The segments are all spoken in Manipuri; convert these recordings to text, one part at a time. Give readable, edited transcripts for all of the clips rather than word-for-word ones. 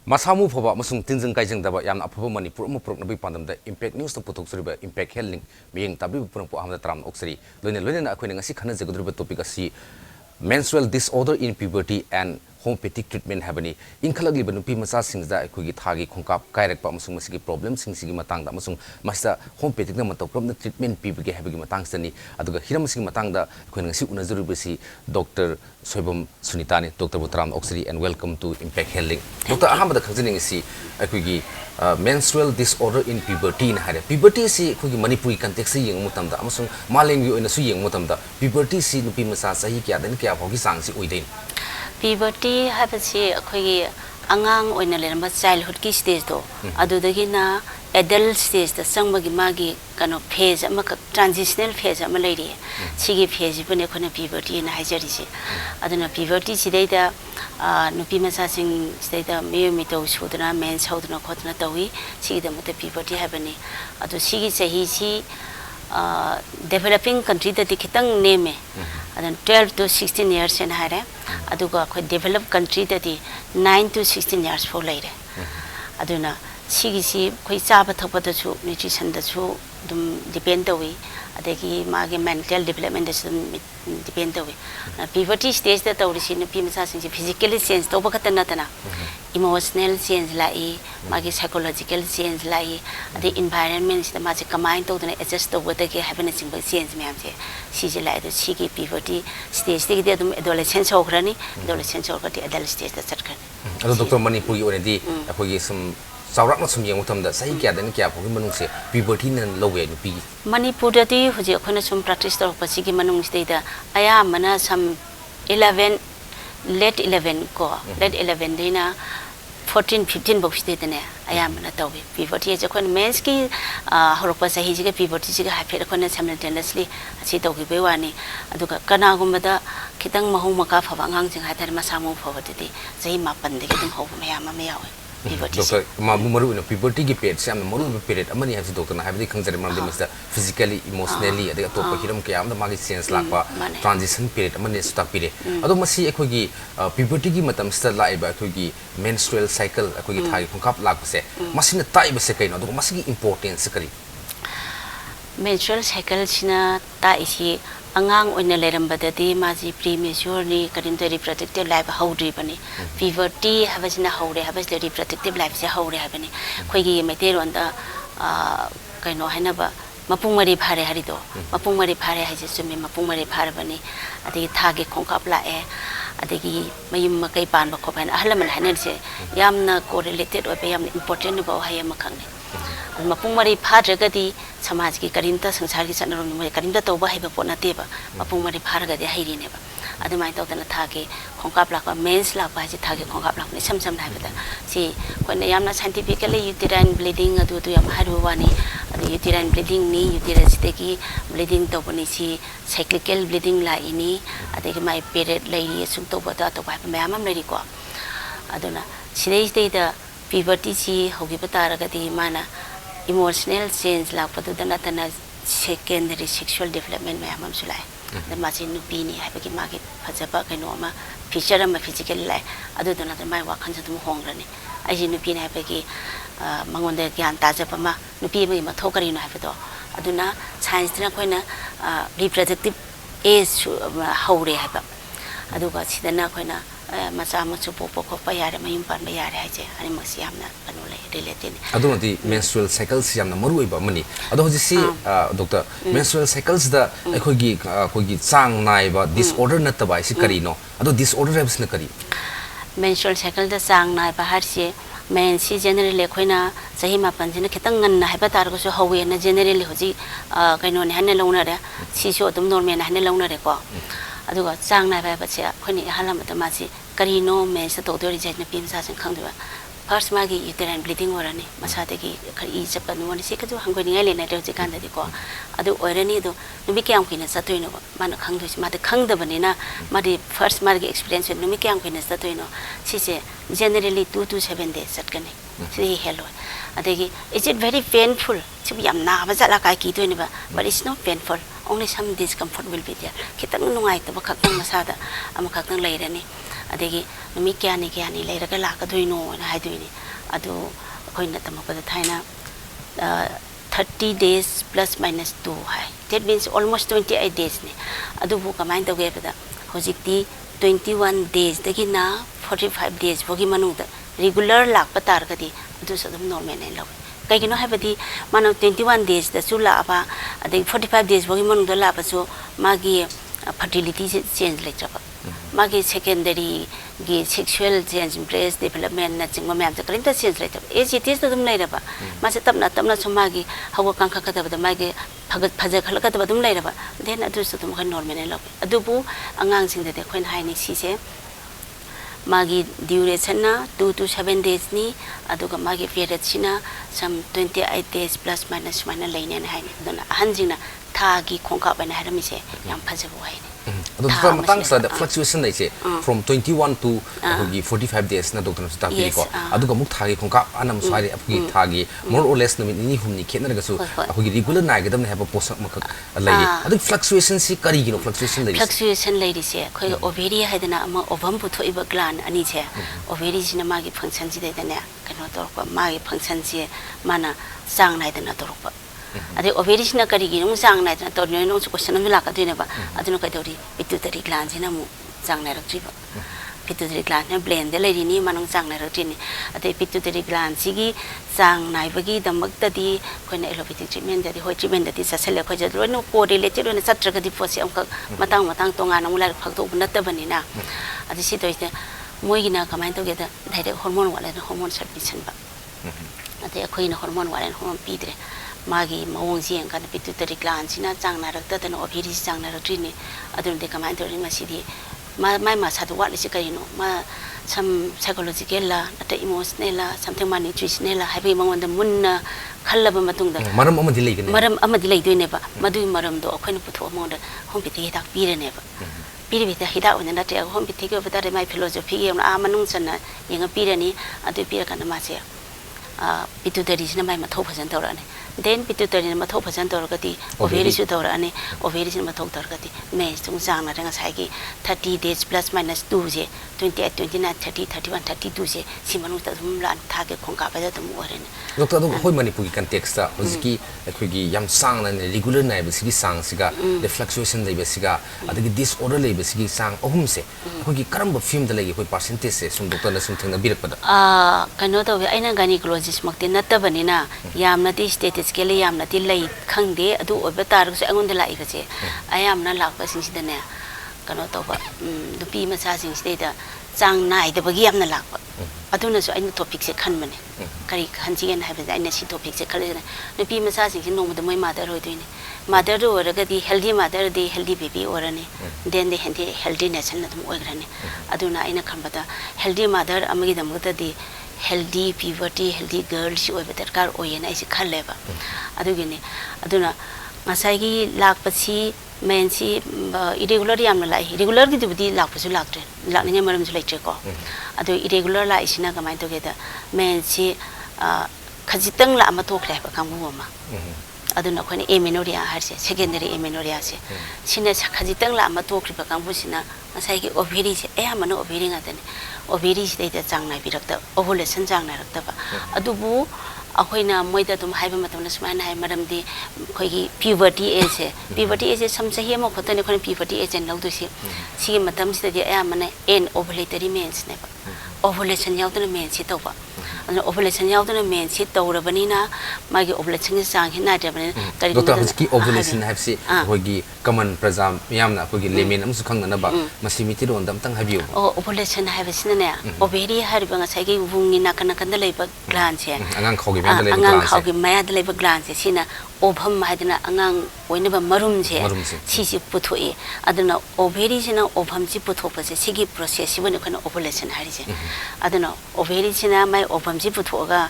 Masamu Pova Masung Tinzan Kaijang Daba Yam Apo Manipur Nabi Pandam the Impact News to Putuk Impact Healing being Tabi Purpo Ham the Tram Oxry. Luna Aquina Sikana Zagudruba topic menstrual disorder in puberty and homeopathic treatment habani inkalagli banupi masa singza equigi thagi khongkap kairek pa masung masigi problem sing matang da masung masa homeopathic na matau problem treatment pibge habigi matang sani aduga hiram sing matang da khoin ngasi unazuru bisi Dr. Soibam Sunitani Dr. Butram Oxley and welcome to Impact Healing. Dr. Ahmad khajning si equigi menstrual disorder in puberty na hare puberty si equigi manipuri context yeng mutam da masung maleng yu ina su yeng mutam da puberty si nupi masa sahi kya dan kya phogi sang si uidein Puberty habasi akhoi angang oina leramba childhood ki stage do adudagi na adult stage da sangmagi magi kano phase ama transitional phase ama leiri sigi phase bune khona puberty na hajari si aduna puberty sidai da nupi masa sing sidai da me to sudna men saudna khotna tawi sigi da mata puberty habani adu sigi sahi si developing country da dikitang name and 12 to 16 years in hare aduga khoi developed country da 9 to 16 years for later aduna sigisi khoi chaba thapa da chu nutrition da chu dum depend tawi adegi mage mental development da depend tawi puberty stage da tawrisi nupi masa sing physically change to bakata natana emotional change lai mage psychological change lai the environment da mage combine to adjust to with the happiness change me amse siji lai da sigi puberty stage de dum adolescence ograni adolescence ogati adult stage da chatkan ado Dr. Manipuri onedi akogi sum saurak na sum yeng mutam da sahi kya dan kya phogi manung se puberty nan lowe nupi Manipur da ti hoje khona sum practice to pasigi manung stage da aya mana some 11 late 11 ko late 11 dina 14 15 box state ne aya mana tawi puberty je khon mens ki horopa sahi ji puberty ji ha phe khona simultaneously asi tawgi be wani aduga kana gumada kitang mahung maka phaba ngang jing ha tar masamu phawati sahi mapan de dum hob me ama me yawe Doctor mamu maru ina puberty gi period se am maru period amani have doctor na have the khangjar mam de physically emotionally adega to pa hiram kya am da magi sense lakpa transition period amani stuck period ado masi ekoi gi puberty gi matam sta lai ba ekoi gi menstrual cycle ekoi gi thai khongkap lakpa se masina tai ba se kaino ado masi gi importance kari menstrual cycle sina ta isi angang oina lerambadadi maji premature ni karinta reproductive life howri bani puberty habasina howre habasina reproductive life se howre habani khoigi meter onda kaino haina ba mapung mari phare hari do mapung mari phare haje sumi mapung mari phare bani adi thage khongkap la e adegi mayum makai pan ba khoban ahlaman hanen se yamna correlated obe yam important ba haye makhang mapung mari phadragadi samaj ki karimta sangsar ki chanarom ni karimta toba haiba pona teba mapung mari pharagadi hairi neba adumai tawtana thage khongkap lakwa mens lakwa ji thage khongkap lakni samsam haibada si koina yamna scientifically uterine bleeding adu tu yam haru wani adu uterine bleeding ni uterus teki bleeding tobani si cyclical bleeding la ini adegi mai period lai sum toba ta toba mayam am lai ko aduna sidai da puberty si hogi pataragadi mana emotional change la padu na tana secondary sexual development me amam sulai da ma chin nupi ni ha bagi ma gi phajaba kaino ma feature ma physical lai adu dona da mai wa khan sadum hongrani ai ji nupi na bagi mangon da gyan ta japa ma nupi ma thokari na ha bedo aduna science na koina reproductive age haure ha ba adu ga sidana koina macha machu popo ko pa yare mayum pan ba yare haje ani masi amna kanule related adu nati menstrual cycles yamna maru iba mani adu hoji si doctor menstrual cycles da khogi chang nai ba disorder na tabai si kari no adu disorder habs na kari menstrual cycle da chang nai ba har si men si generally khoina sahi ma pan jina khitang ngan na haiba tar ko so hawe na generally hoji kaino ne hanne launa re si so dum normal na hanne launa re ko aduga chang nai ba che khoni halam ta ma si karino me sa to dori jai na pim sa sang khang dwa first magi uterine bleeding orani masa de ki khari chapa no ni se ka jo hangoi ngai le na de kan de ko adu orani do numi kyam khina sa toino ma na khang do ma de khang da bani na ma de first magi experience numi kyam khina sa toino si se generally 2 to 7 days sat kani si hello adegi is it very painful chub yam na ba jala ka ki toini ba but it's not painful only some discomfort will be there kitang nungai ta ba khak masada am khak nang lai rani adegi numi kyani leiraga lakadoi na haidoi adu akoina tamapada thaina 30 days plus minus 2 hai that means almost 28 days ne adu bu kamai tawge bada hojikti 21 days dagi na 45 days bogi manungda regular lakpa targadi adu sadum normal ne law kaigino habadi mano 21 days da su la ba adai 45 days bogi manungda la ba so magi fertility change like chapa magi secondary gi sexual change breast development na chingma myam chakrin ta change like chapa age it is dum lai raba ma se tapna so magi hawa kangkha ka da magi phagat phaja khala ka da dum lai raba then adu so dum kan normal ne law adu bu angang sing de khoin hai ni si se magi duration na 2 to 7 days ni aduga magi period sina some 28 days plus minus mana laine ne hai ni dona hanjina tha gi khongka ba na harami se yam phajabu hai ni adu matang sa the fluctuation lai se from 21 to 45 days na doctor sta pi ko aduga muk tha gi khongka anam swari apgi tha gi more or less numit ni humni khena daga su apgi regular na ga dam ne have posak makak lai adu fluctuation si kari gi no fluctuation lai se khoi ovary haidana ama ovum pu thoi ba gland ani che ovary sina magi function ji de ne kano tor ko magi function ji mana sang nai dana tor ko ade ovary sina kari gi nung sang nai dana tor ne nung question mi la ka dine ba adunu kai dori pituitary gland sina mu sang nai rak ji ba pituitary gland ne blend de lai ni manung sang nai rak ji ni ade pituitary gland sigi sang nai bagi damak ta di khoina allopathic treatment da di hoi treatment da di sa sele khoi ja ro no correlated ne satra ga di posi am ka matang tonga na mulai phak to na ta bani na ade si to ite moi gi na kamai to ge da direct hormone wala hormone submission ba ade khoina hormone wala hormone pi dire magi mawong siang kan pituitary gland sina chang na rak ta no ovary chang na rak ni adun de kamai to ri ma si di ma sa to wat si kai no ma some psychological la ata emotional la something ma nutritional la habi mangwan da munna khallaba matung da maram amadi lai gane maram amadi lai doi ne ba madu maram do akhoi na putho mo da homeopathic hidak pire ne ba pire bi ta hidak on na te homeopathic ko bata mai philosophy ge a manung chan na yenga pire ni adu pire kan ma se pituitary sina mai mathau phajan tora ne then pituitary na mathau phajan tora ka ti ovary su tora ne ovary sina mathau tora ka ti me chung sang na ranga sai gi 30 days plus minus 2 je 28 29 30 31 32 je si manung ta dum lan tha ge khongka ba da dum ore ne doctor do hoi manipur gi context ta hojiki ekhoi gi yam sang na ne regular na ba sigi sang siga the fluctuation lai ba siga adagi disorder lai ba sigi sang ohum se hoi gi karamba film da lai hoi percentage se sum doctor na sum thengna birak pada kano to aina gynecologist makte natta banina yamna ti statistical yamna ti lai khangde adu oba tar so angon da lai ba che ayamna lakpa sing sida ne kano to ba dupi ma sa sing sida da chang nai da bagi yamna lakpa aduna so aina topic se khan mane kari khanji gen haiba aina si topic se khale dupi ma sa sing no mo moi mother hoi doi ne mother do raga di healthy mother di healthy baby orane then the healthy nation na dum oigrane aduna aina khambada healthy mother amagi dam gata di healthy puberty healthy girl si oiba darkar oyena isi khalleba adugine aduna masai gi lakpachi men si irregular yamna lai regular gi dibdi lakpasu laktre lakninge maram su laitre ko adu irregular lai sina kamai to geda men si khajitang la ma tokhle ba kambu ma aduna khone amenorrhea harse secondary amenorrhea se sina khajitang la ma tokhle ba kambu sina masai gi ovary se ayamana ovary ngatane ovary se de chang nai birakta ovulation chang nai rakta ba adubu akoina moida dum haiba matamna smaina hai maram di khoi gi puberty age sam sahi ma khotane khone puberty age en lawdu si matam si de ayamana en ovulatory mens ne ba ovulation yaudana men si to ba ovulation yaudana men si to rabani na magi ovulation chang hina de bani kari doctor ki ovulation have si khoi gi common prajam yamna khoi gi lemen am su khang na ba masimiti ron dam tang habiu ovulation have si ne ovary har ba sai gi wungi na kana kan lei ba gland se angang khau gi ma lei ba gland se angang khau gi ma lei ba gland se sina obham haidana angang oina ba marum se si puthoi aduna ovary sina obham si puthop se sigi process si bani khana ovulation hari se aduna ovary sina mai obham si puthoga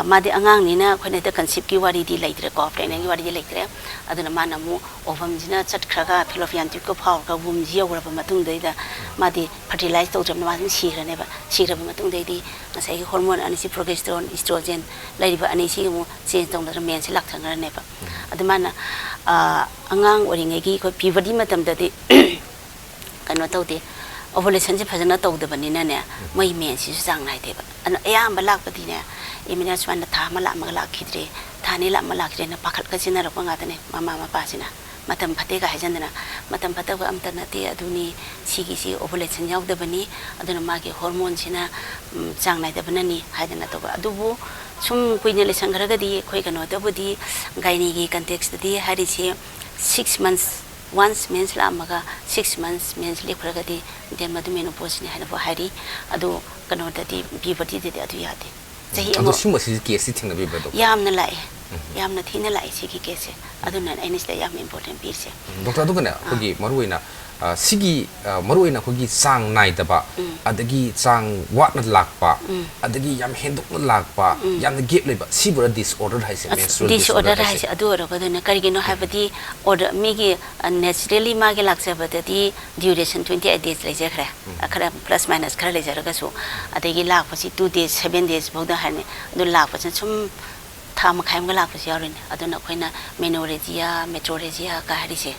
madi angang ni na khone ta concept ki wari di laitre ko pregnant ki wari di laitre aduna mana mu obham sina chatkhraga fallopian tube ko phau ka wum ji yawra ba matung dei da madi fertilize to jam ma si rane ba si ra ba matung dei di nasai ki hormone ani si progesterone estrogen lai ba ani si mu change tong da men si lak thang ne ba adumana angang oringe gi ko puberty matam da di kano to de ovulation se phajana tawdabanina ne mai men si sang nai deba an ayamba lakpati ne imina swan tha mala magala khidre thani la mala khidre na pakhal ka sina ra panga tane mama ma pasina matam phate ga hajandana matam phata ba amta na te aduni sigi si ovulation yawdabani aduna magi hormone sina sang nai dabanani haidana to ba adubu sum kuine le sangragadi khoi kano dabudi gaini gi context di hari se 6 months once means la maga 6 months means le khuragadi then madu menopause ne hana bo hari adu kano dadi puberty de adu yate sahi adu sum si case thing na bi bedo yamna lai yamna thina lai si ki case adu na anis la yam important piece doctor adu kana kogi maruina sigi maruina kogi sang nai daba adagi sang wat na lakpa adagi yam henduk na lakpa yam na gap leba sibura disorder haise menstrual disorder haise adu ro kaduna karigino habadi order migi naturally magi laksa badadi duration 28 days leje khra akhra plus minus khra leje raga so adagi lakpa si 2 days 7 days boda hane adu lakpa sum tham khaim ga lakpa si yarin aduna khoina menorrhagia metrorrhagia ka harise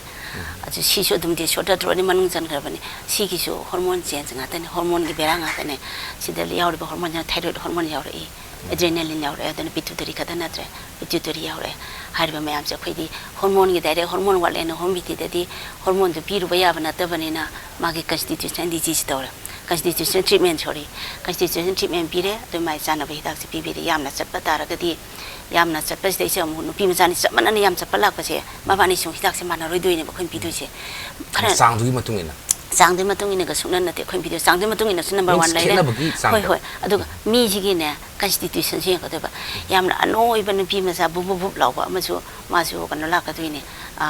a주 시쇼 dumde shorta droni manung jan grabani sigiso hormone change ngata ne hormone gi bera ngata ne sidal yaure ba hormone thyroid hormone yaure adrenaline yaure adana pituitary kada natre pituitary yaure harba mayam se khoidi hormone gi dare hormone wale ne hormone di hormone du piru ba yabana tabani na magi constitution disease tawra constitution treatment chori constitution treatment pire to mai sana ba hidak se pibire yamna chatpa taragadi yamna chatpa se se mu nu pi machani chapmana yam chappa lakpa se mabani sung hidak se mana roidoi ne ba khon pidu se sang du gi matungina sang de matungina ga sungna na te khon pidu sang de matungina su number 1 lai hoi hoi adu mi jigi ne constitution se ka ba yamna ano iban pi masa bu bu bu law ba masu masu kana lakadoi ne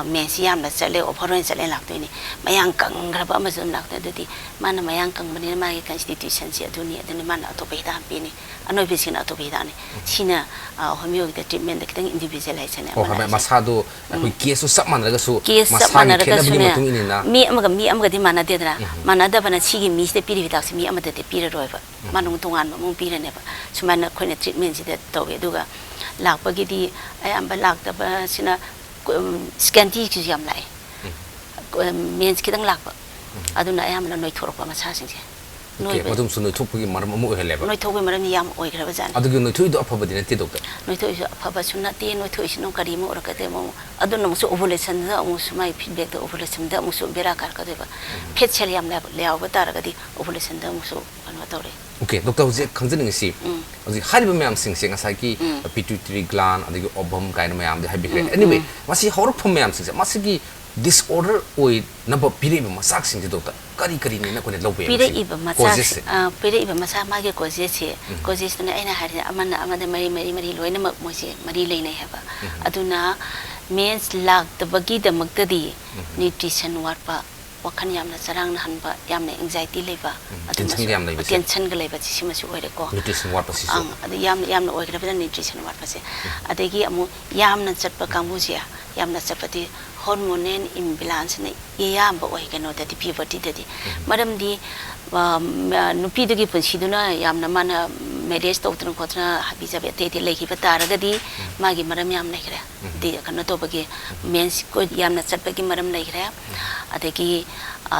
mensi yamna chale overon chale lakdoi ne mayang kang graba masu lakda dudi mana mayang kang bani ma gi constitution se aduni aduni mana to be da pi ne ano bi sina to be da ne sina homeopathic treatment da kitang individualize ne oh ha masado koi case sab man raga su masani khena bagi matungina na mi amaga di mana de dra mana da bana sigi mi se piri vidak mi amada de piri roi ba manung tongan mu piri ne ba sumana khoina treatment si de to ge duga lakpa gi di ayamba lakta ba sina scanty ki yam lai mens kitang lakpa aduna ayamna noi thorok ba masa sing se noi madum su noi thopgi maram amu hele ba noi thogwe maram yam oi graba jan adugi noi thoi do apaba dine te doctor noi thoi so apaba sunna te noi thoi sino kari mo ora kate mo aduna musu ovulation da musu mai feedback da ovulation da musu bera kar ka deba phet chel yam la leaw ba tar ga di ovulation da musu anwa tore okay doctor hoje khangjeng si hoje hariba mayam sing sing asai ki pituitary gland adagi ovum kaina mayam de habi anyway masi horok phom mayam sing masi ki disorder oi number pire ma sak sing doctor kari kari ne na ko ne lobe pire iba masa ma ge causes ne aina hari amana amada mari loina mak moise mari leinai haba aduna mens lak the bagi the maktadi nutrition warpa wakhan yamna sarang hanba yamna anxiety leba tension ga leba chi simasu oire ko nutrition warpa si ang adu yamna oire ba nutrition warpa se adegi amu yamna chatpa kambu se yamna chapati hormonal imbalance ne yamba oi kano da puberty da di maram di nupi dugi punsiduna yamna mana marriage to tun ko tna habi jabe te leki patara ga di magi maram yam nei kra di kano to bagi mens ko yamna chatpagi maram nei kra adegi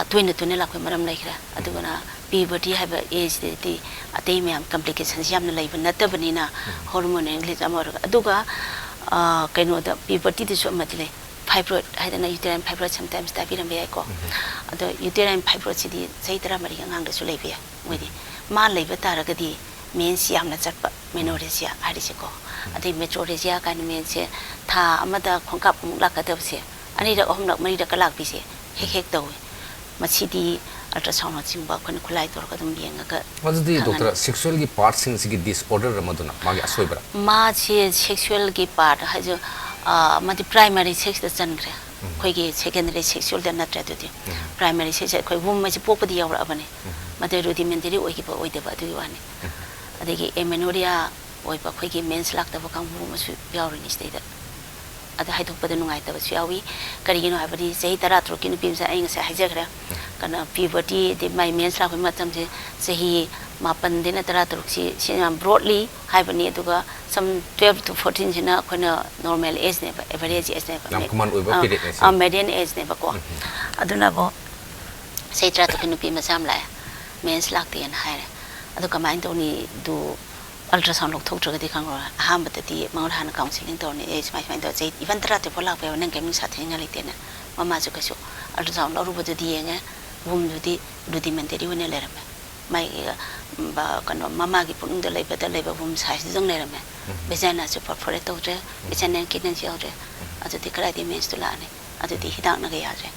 twin la ko maram nei kra adugana puberty have age di atei me complications yamna lai ban natabani na hormonal glitch amor aduga kano da puberty di so matile fibroid haidana uterine fibroid sometimes tabiram be ko ado uterine fibroid sidi saitara mari ngang da su lebe moidi ma lebe taragadi mens yamna chatpa menorrhagia harise ko adi metrorrhagia kan mens tha amada khongkap lakadab se ani da ohmnak mari da kalak bi se hek tawi masidi ultrasound chingba kon khulai tor ka dum bienga ka wajdi doctor sexual ki part sing sigi disorder ramaduna magi asoibra ma che sexual ki part hajo madi primary sex da changre khoi gi secondary sexual da natra du primary sex khoi wum ma chi pok padi yaw abane madi rudimentary oi ki oi da ba du wani adegi amenorrhea oi pa khoi gi mens lak da ba kang bu ma su yaw ri ni state ada hai thok pa da nungai ta ba su yawi kari gi no ha bari sei tara tro ki ni pim sa ai nga sa ha jagra kana puberty de my mens lak ma tam se sehi mapan dina tara tro si broadly hai bani aduga some 12 to 14 jina khona normal age ne ba average age ne ba nam common oi ba period ne median age ne ba ko aduna bo Seitra to Kinupi Masamla, Mens Lakti and Hire. I took a mind only do ultrasound look to the Congo, Ham but the Mount Hana counseling Tony is my friend. Even Trate for love and gaming Satin Alitina, Mamma Zukasu, ultrasound over the DNA, whom do the mentally when a letter. My Mamma putting the labor whom size don't let me. Besana support for a daughter, Besana kitten children, as the Karate means to Lani, as the Hidanagayade.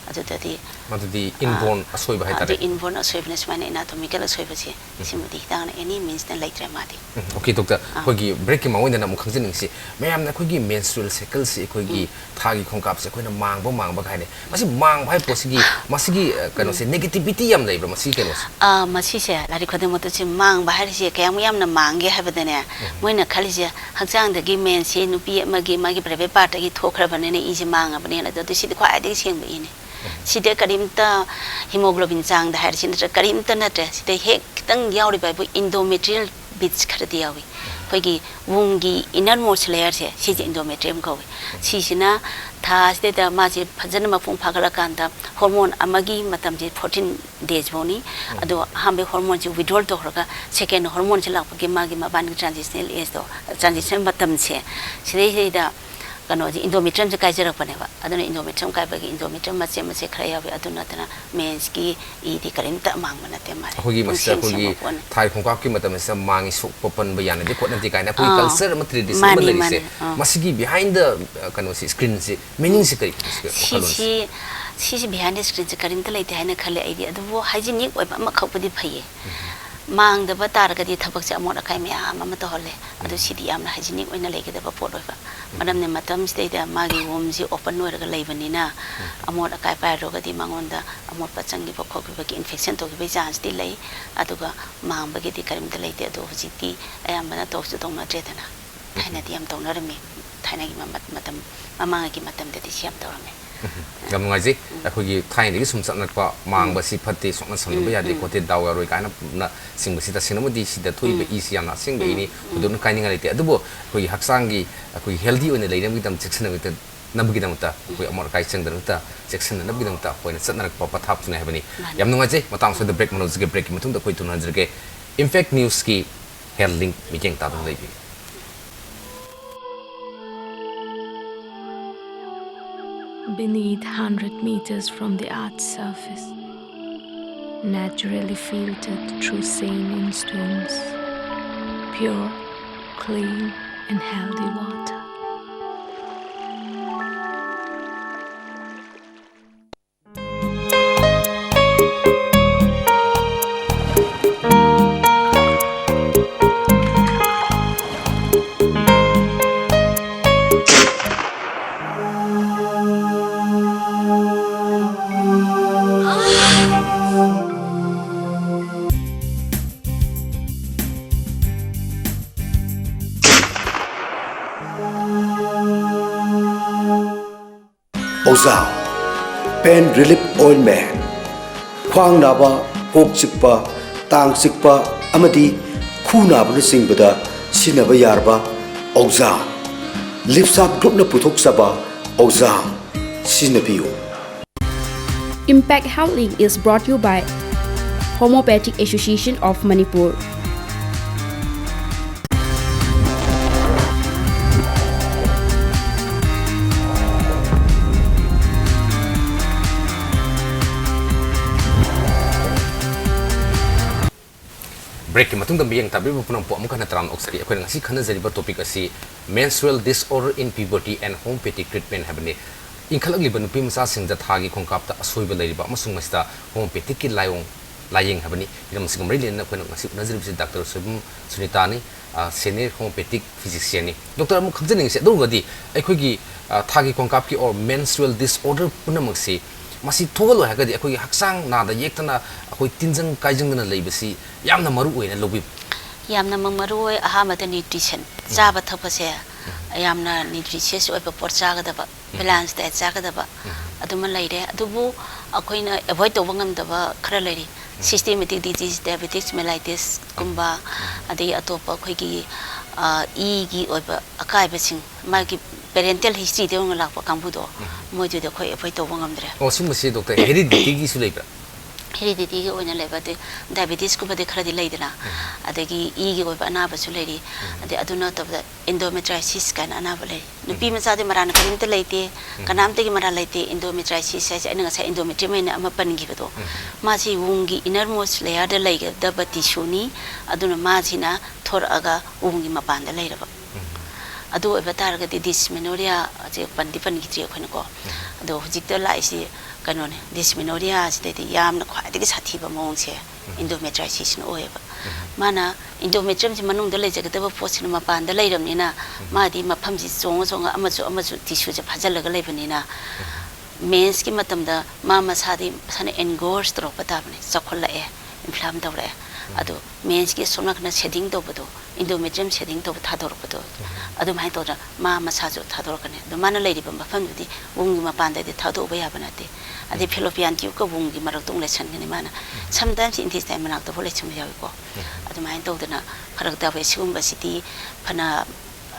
The inborn assoy by the inborn assoyness when anatomical assoyvasi, simply down any means than later mati. Okay, Doctor, Hogi breaking my window, Mukansi, Ma'am, the Quiggy menstrual sickles, Quiggy, Tagi concaps, a queen of mango, mango, must mang by possibly, Masigi, can say negativity, labor, Masicanos. Masisia, Laricodemotus, mang, Baharia, Kamiam, the mange, have the air. When a Calisia, Haxan, the game man, say, no be Magi, Breve part, he talk of an easy mang, a banana, that see the quiet is him in. Sida karimta hemoglobin sang the harsin karimta nate sida hek tang yauri by endometrial bits kardiawi pagi wungi innermost layer se si endometrium ko si sina tha sida maji phajana mapung phagala kanda hormone amagi matam je 14 days boni ado hambe hormone ji withdrawal to hoga second hormone se lakpagi magi maban transitional age to transition matam se sida endometrium Kaiser Paneva, I don't endometrium Kaibagi, endometrium Matsema Kraya, Adunatana, Menski, the Karimta Manganatema. Hogi must say, Thai Kongaki Matamasa Mang is open beyond the quantity kind of culture material Masigi behind the Kanosi screen, meaning secret. She's behind the screen, Karimta late and a color idea, the war hygienic with Makopadi Paye. Mang the Batarga di Tabaka Monakamia, Mamatole, at the city am hygienic when a lake of a port of Madame the Matam state a Maggie wombs open word Lavanina, a more a Kaipa di Mangonda, a more Patsangi for cocky infection to Bizans delay, Atuga, Mang Bageti Karim the late to city, I am not talks to Donna Jetana. Tainatiam Tonarami, Tainaki Matam, Mamaki Matam that is Yam Dorame. Gamungazi, Hogi tiny some Sanaka, Mang Basi Patti, Sonasonobia, the Cote Dower, kind of sing Sita Cinema, the two easy and nothing, any who don't kind of the Adubo, who Haksangi, who healthy when the lady with them 600 with the Nabiganta, we are more Kaisang than the 600 Nabiganta, when it's not Papa Taps in Heavenly. Yamuazi, Matam for the break monos get breaking between the Quit 200. In fact, news ski, hair link, making Tatan Lady. Beneath 100 meters from the Earth's surface, naturally filtered through saline stones, pure, clean, and healthy water. Oza Pain Relief Ointment Khwang naba, kok chikpa, tang chikpa, amadi khu naba na singbada sinaba yarba Oza Lipsap Group na puthok saba Oza sinabiyo. Impact Health Link is brought to you by Homeopathic Association of Manipur. Break matung dambi yang tabi punang po amukan natram oksari ako ngasi kana zariba topic asi menstrual disorder in puberty and homeopathic treatment habani inkalag liban pi masa sing thagi khongkap ta asoiba leriba amasung masta homeopathic ki layeng habani idam singam rilin na ko ngasi nazarib si Dr. Subum Sunitani senior homeopathic physician ni Dr. amu khajning se durgadi akhoi thagi khongkap ki or menstrual disorder punamasi masi thogalo hagadi akoi haksang na da yektana akoi tinjang kaijang na leibasi yamna maru oina lobi yamna maru oi ahamata nutrition chaba thapase yamna nutritious oi por chaga da balance da chaga da aduma leire adubu akoina avoid to bangam da khara leiri systematic disease diabetes mellitus kumba adi atopa khoi gi e gi oi akai basing magi parental history de ngala pa kambu do moju de khoi avoid to bangam dre o sim se doctor heredity gi su leibra heredity gi oina lebate diabetes ku bade khara di leidana adagi e gi oiba ana basu leiri ade aduna to endometriosis kan ana bale nupi macha de marana karim te leite kanam te gi mara leite endometriosis sai ai nga sai endometrium ina ama pan gi bado ma si wungi innermost layer da leiga da tissue ni aduna ma sina thor aga wungi mapan da leiraba adu oiba targa di dysmenorrhea je pandi pan gi tri khona ko ado hujik da lai si kanone dysmenorrhea state yamna khwaidagi sathiba mongse endometriosis no oeba mana endometrium ji manung da lejagadaba posina mapan da leiramnina madi mafam ji songa amachu tissue je phajalaga leibnina mens ki matam da mama sadi sana engorge tro patabne sakholla e inflam dawre adu mens ki sonakna shedding do bodo endometrium shedding do thador bodo adu mai to mama sajo thador kane do mana leiriba mafam di wungi mapan da thado ba yabanate ade fallopian tube ko wungi marak tung lesson gani mana sometimes intestine manak to hole chum yawi ko adu mai to dana kharak da be sum ba city phana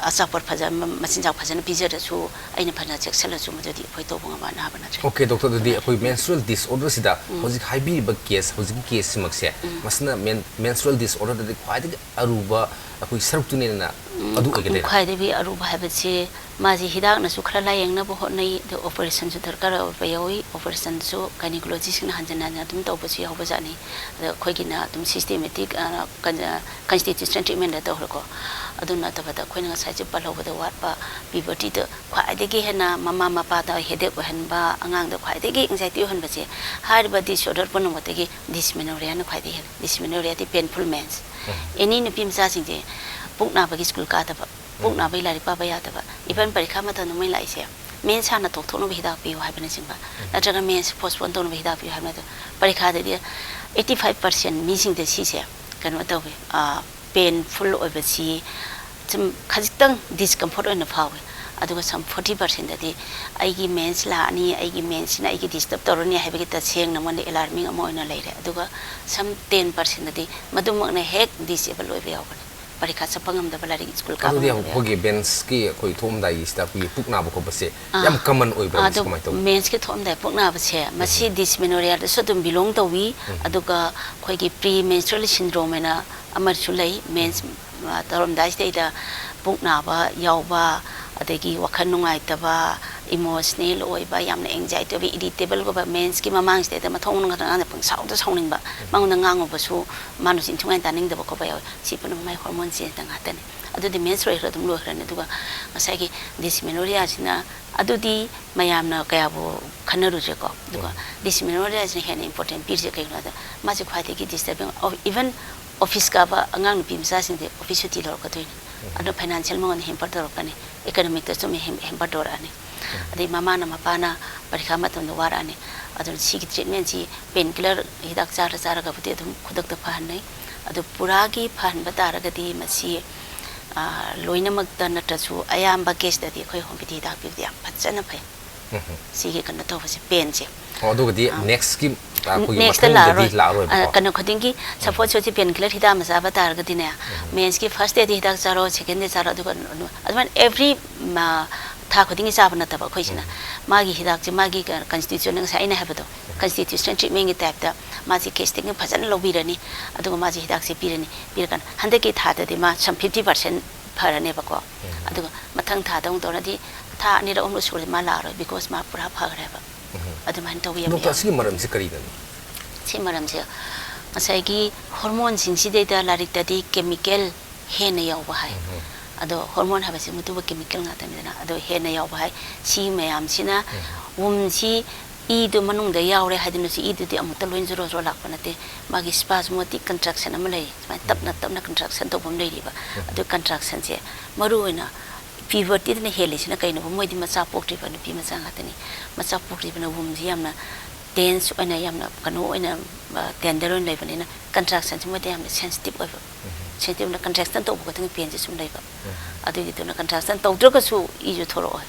asapor phaja machinjak phajana pijara chu aina phana cheksala chu madi phoi to bunga ba na bana okay doctor di akoi menstrual disorder sida hojik haibi ba case hojik case simakse masna menstrual disorder da khwai da aruba akoi saruk tune na adu agede khwai da bi aruba habase maji hidak na su khra la yang na bo nei the operation su darkar ba yawi operation su gynecologist na hanjana na dum to basi yaw ba jani da khoi gi na dum systematic constitution treatment da to ko aduna ta bada khoi na sai je palo ba da wat ba puberty da khwai da gi hena mama mapa da headache ba han ba angang da khwai da gi anxiety han ba che har ba disorder pon mo ta gi dysmenorrhea na khwai da dysmenorrhea ti painful mens any ni pim sa sing je puk na ba gi school ka ta ba puk na ba lari pa ba ya ta ba even parikha ma ta no mai lai se men sa na tok thok no bi da pi ha ba na sing ba na tra men postpone to no bi da pi ha na to parikha de 85% mi sing de si se kan wa ta painful over si some khajitang discomfort on the power aduga some 40% dadi aigi mens la ani aigi mens na aigi disturb toroni habigi ta seng na mon alarming amoina leire aduga some 10% dadi madumak na hek disable oi yaw parikha sapangam da balari school ka adu yang hogi bens ki koi thom dai sta pi pukna ba ko base yam common oi ba ko mai to mens ki thom dai pukna ba se masi dysmenorrhea da so dum belong to wi aduga khoi gi premenstrual syndrome na amar chulai mens tarom dai state da pukna ba yaw ba adegi wakhan nungai ta ba emotional oi ba yamna anxiety be irritable go ba mens ki mamang state da mathong nang na pang sau da sauning ba mang na ngang ba su manu sin thungai ta ning da ba ko ba yaw si pun mai hormone si ta ngata ne adu di menstrual ra dum lo khra ne duga asai ki dysmenorrhea sina adu di mayam na kaya bo khanaru je ko duga dysmenorrhea is an important piece je kai na da ma ji khwai ki disturbing of even office ka ba angang pim sa sing de office ti lo ka toin adu financial mo ne hemper dor ka ne economic ta sum hemper dor ani adi mama na mapana parikha matam no wara ani adu si ki treatment ji painkiller hidak char ga bute dum khudak ta phan nei adu pura gi phan ba tar ga di masi loina mak ta na ta su ayam ba case da di khoi hom piti da pi ya phachana phai si ki kan to se pain je adu ga di next ki next la ro kan khoding ki suppose so painkiller hida ma sa ba tar ga di ne mens ki first day hidak charo second day charo adu kan every tha khoding sa bana ta ba khoi sina magi hidak ji magi constitution ng sa ina ha ba do constitution treatment gi type da ma ji case ting phajan lo bi rani adu ma ji hidak se pi rani pi kan hande ki tha da di ma some 50% pharane ba ko adu mathang tha dong to na di tha ni ra omlo sur ma la ro because ma pura phagre ba adu man to wi no ta si maram si kari da si maram se asai gi hormone sing si de da larik ta di chemical he na yaw ba hai ado hormone ha ba si mutu ba chemical nga ta mi na ado he na yaw ba hai si mayam sina si e do manung da yaw re ha din si e do di amta loin zero zero lak pa na te magi spasmodic contraction am lai tap na contraction to bom nei ba ado contraction se maru ina puberty ne hele sina kai na moi di macha pokri ba ni pi macha nga ta ni macha pokri ba na bum ji am na tense ina yam na kanu ina tender on lai ba ni na contraction se mo de am sensitive ba sensitive na contraction to ko ta ni pen ji sum lai ba adu di to na contraction to dro ka su i ju thoro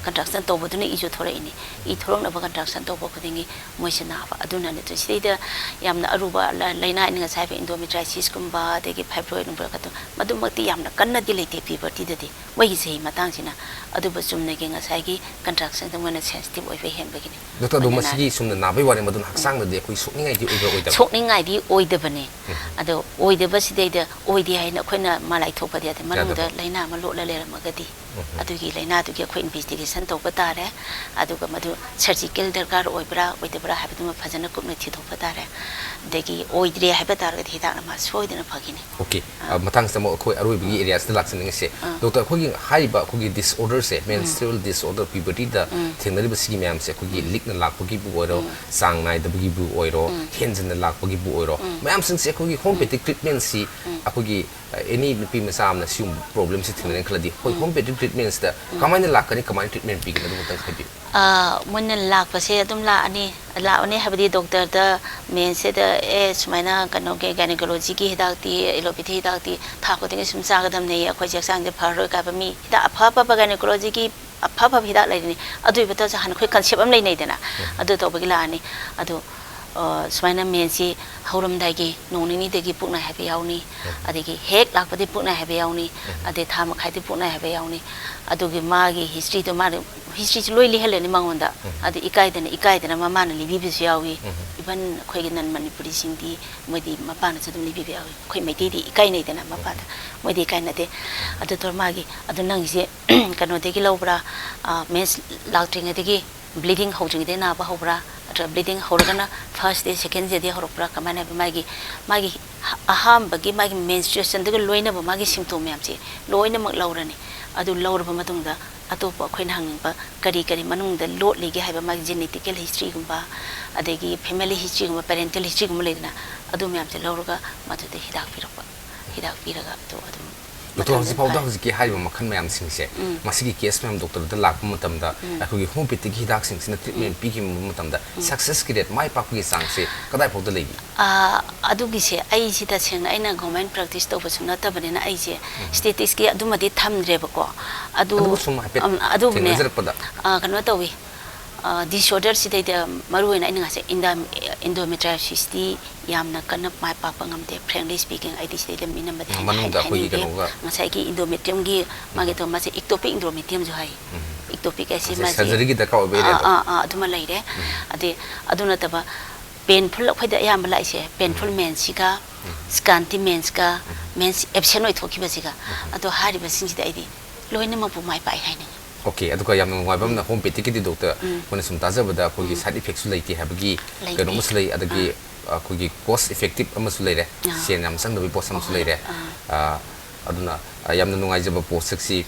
contraction tawbaduna isu thoraini I thorong na contraction tawba khudingi moise na ba aduna ne to sida yamna aruba laina ni ngasai be endometriosis kumba degi fibroid number ka to madumati yamna kanna di leite puberty de wai sei matang sina adu ba sumne ge ngasai gi contraction da mona sensitive oi be hen be gini doctor do masigi sumna na bai wani madun haksang de khoi sokningai di oida sokningai di oida bane ado oida ba sidai da oidi haina khoina malai thokpa de manu da laina ma lo la le ma gadi adu gi laina adu gi khoi investigation tawba tare adu ga madu surgical darkar oibra oidabra habdu ma phajana kupna thi thokpa tare degi oidri haba tar ga hida ma soidena phagini okay matang samo khoi aroi bi areas da laksin se doctor khoi haiba khoi disorder se menstrual disorder puberty da thenari ba sigi myam se khoi lik na lak gi bu oiro sang nai da gi bu oiro henjin na lak gi bu oiro myam sing se khoi homeopathic treatment si khoi any pi masam na sum problem si thenari khladi khoi homeopathic treatments da kamai lak kani kamai treatment pi ga du tang khabi mun lak pa se adum la ani habdi doctor da men se da sumaina kano ke gynecology ki hidakti allopathy hidakti tha ko tingi sum sa ga dam ne khoi jak sang de pharo ka ba mi da apha pa gynecology ki apha hidak lai ni adu bata sa han khoi concept am lai nei dena adu to bagi la ani adu sumaina men si hauram dai gi nongni ni de gi pukna happy yauni adegi hek lak pa de pukna happy yauni ade tha ma khai de pukna happy yauni adu gi ma gi history to ma history loi li hele ni mangonda adi ikai dena mama na libi bisu yawi iban khoi nan manipuri sindi modi mapa na chadum libi yawi khoi mai di ikai nei dena mapa da modi kai na de adu tor magi adu nang se kano de gi lobra mes lautring de gi bleeding hojing de na ba hobra atra bleeding horgana first day second day de horpra kamana ba magi aham bagi magi menstruation de loina ba magi symptom yam che loina mak laurani adu laur ba matung da atopa khoina hangba kari manung da lot lege haiba ma genetical history gumba adegi family history gumba parental history gumba ledna adu myam che lawruga matu de hidak piraga to adu doctor hosi pauda hosi ki haiba makhan mayam sing se masigi case mam doctor da lak matam da akhugi homeopathic hidak sing sina treatment pi ki matam da success rate mai pa ki sang se kadai pauda legi adu gi se ai si ta seng aina government practice to basuna ta bane na ai se statistics ki adu madi thamre ba ko adu adu ne kano to wi disorder si de maru ina ina se endometriosis ti yamna kana mai pa pangam de frankly speaking I dis de minam ba manu da khoi ga no ga ngasai ki endometrium gi mage to ma se ectopic endometrium jo hai ectopic asi ma surgery gi da ka obe re aduma lai re ade aduna ta ba painful khoi da yam lai se painful mens ka scanty mens ka mens absent oi thoki ba siga ado hari ba sing si da idi loina ma bu mai pai hai ni okay adu ka yam ngoi bam na homeopathic ki doctor kone sum taza bada ko gi side effects lai ti habagi kano muslai adagi ko gi cost effective amasulai re sen nam sang da bi posam sulai re aduna yamna nungai jaba post si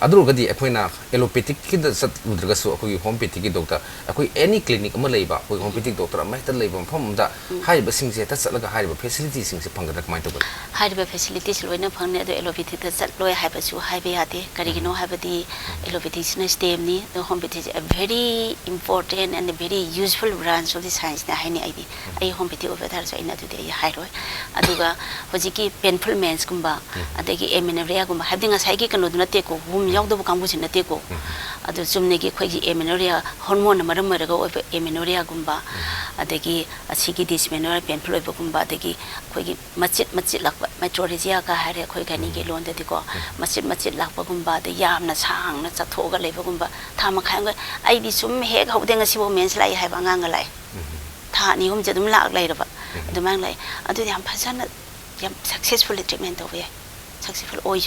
adru gadi akoina allopathic ki da sat udrga so ko homeopathic ki doctor akoi any clinic ama leiba ko homeopathic doctor ama ta leiba phom da hai ba sing se ta satlaga hai ba facility sing se phangda kamai to hai ba facilities loina phangne do allopathic ta sat loi hai ba su hai ba yate kari gino hai ba di allopathic na stem ni the homeopathic a very important and a very useful branch of the science na hai ni ai homeopathic of that so ina to de hai roi aduga hojiki painful mens kumba adagi amenorrhea gumba habdinga saigi kanu duna te ko bum yawdo bu kambu sin te ko adu sumne gi khoi gi amenorrhea hormone maram maraga oi amenorrhea gumba adagi asigi dysmenorrhea painful oi gumba adagi khoi gi machit lakba metrorrhea ka hare khoi gani ge lon de ko machit lakba gumba de yamna sang na chathoga leba gumba thama khang ai di sum he hawdenga sibo mens lai hai ba ngang lai tha ni hum jadum lak lai raba adumang lai adu yam phasana yam successful treatment over successful oi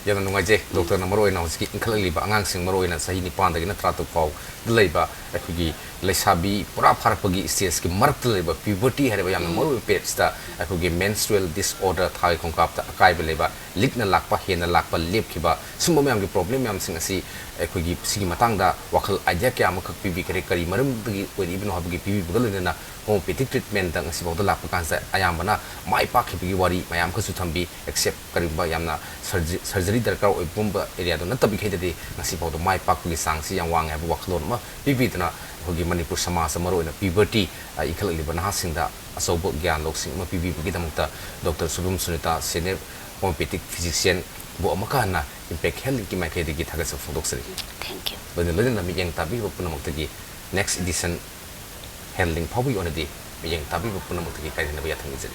yana nungai je doctor na maroi na hoski inkhali ba angang sing maroi na sahi ni pan da na tra to pau leiba akhugi leisabi pura pharpagi stage ki mark leiba puberty hare ba yam maroi page ta akhugi menstrual disorder thai khongkap ta akai ba leiba likna lakpa hena lakpa lep ki ba sumba myam ki problem yam sing asi akhugi sigi matang da wakhal aja kya amak pibi kari maram gi oi ibn habgi pibi bugal na homeopathic treatment da ngasi bawda lakpa kan sa ayam bana mai pa ki wari mayam ka su thambi except kari ba yamna surgery darkar oi bomba area do natabi khede de ngasi bawda mai pa ki sang si yang wang ha bu wakhlon ma pibi tna hogi manipur sama samaro na puberty ikhal li bana singda asobo gyan lok sing ma pibi gi damta dr subum sunita senior homeopathic physician bo amaka na impact health ki mai khedi gi thaga sa fodoksari Thank you. loina loina mi yang tabi bu punamak tagi next edition handling phawi onadi mi yang tabi bu punamak tagi kai na ba yathang ijari